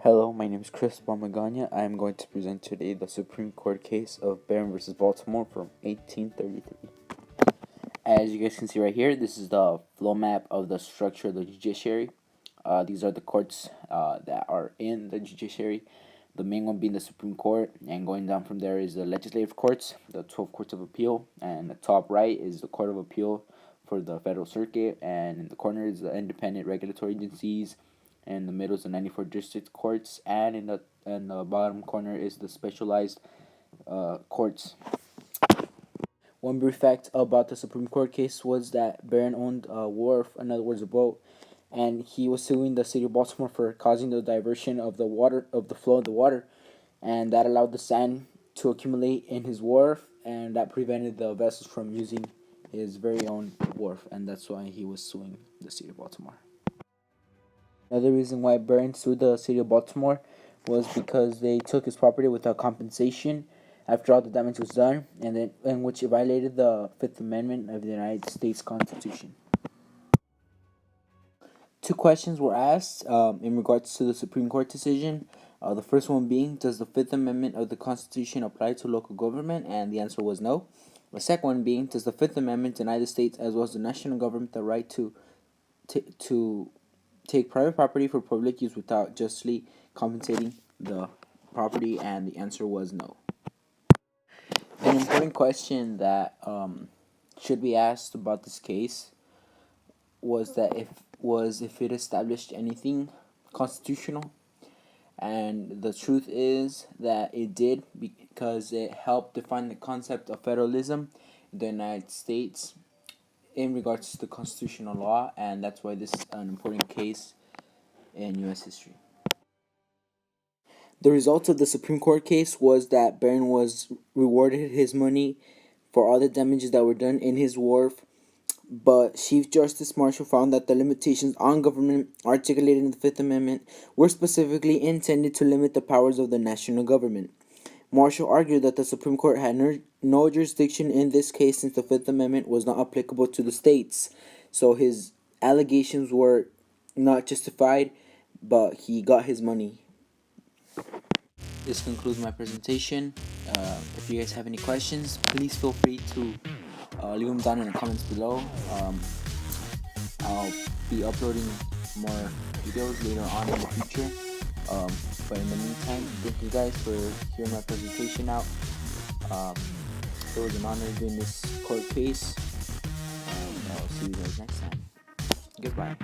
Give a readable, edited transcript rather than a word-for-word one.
Hello, my name is Chris Bomagana. I am going to present today the Supreme Court case of Barron versus Baltimore from 1833. As you guys can see right here, this is the flow map of the structure of the judiciary. These are the courts that are in the judiciary. The main one being the Supreme Court, and going down from there is the legislative courts, the 12 courts of appeal, and the top right is the Court of Appeal for the Federal Circuit, and in the corner is the independent regulatory agencies, and the middle is the 94 district courts, and in the bottom corner is the specialized courts. One brief fact about the Supreme Court case was that Barron owned a wharf, in other words, a boat, and he was suing the city of Baltimore for causing the diversion of the flow of the water, and that allowed the sand to accumulate in his wharf, and that prevented the vessels from using his very own wharf, and that's why he was suing the city of Baltimore. Another reason why Barron sued the city of Baltimore was because they took his property without compensation after all the damage was done, and then in which it violated the Fifth Amendment of the United States Constitution. Two questions were asked in regards to the Supreme Court decision. The first one being, does the Fifth Amendment of the Constitution apply to local government? And the answer was no. The second one being, does the Fifth Amendment deny the states as well as the national government the right to take private property for public use without justly compensating the property? And the answer was no. An important question that should be asked about this case was if it established anything constitutional, and the truth is that it did, because it helped define the concept of federalism in the United States in regards to the constitutional law, and that's why this is an important case in U.S. history. The result of the Supreme Court case was that Barron was rewarded his money for all the damages that were done in his wharf, but Chief Justice Marshall found that the limitations on government articulated in the Fifth Amendment were specifically intended to limit the powers of the national government. Marshall argued that the Supreme Court had no jurisdiction in this case since the Fifth Amendment was not applicable to the states, so his allegations were not justified, but he got his money. This concludes my presentation. If you guys have any questions, please feel free to leave them down in the comments below. I'll be uploading more videos later on in the future. But in the meantime, thank you guys for hearing my presentation out. It was an honor doing this court case, and I'll see you guys next time. Goodbye.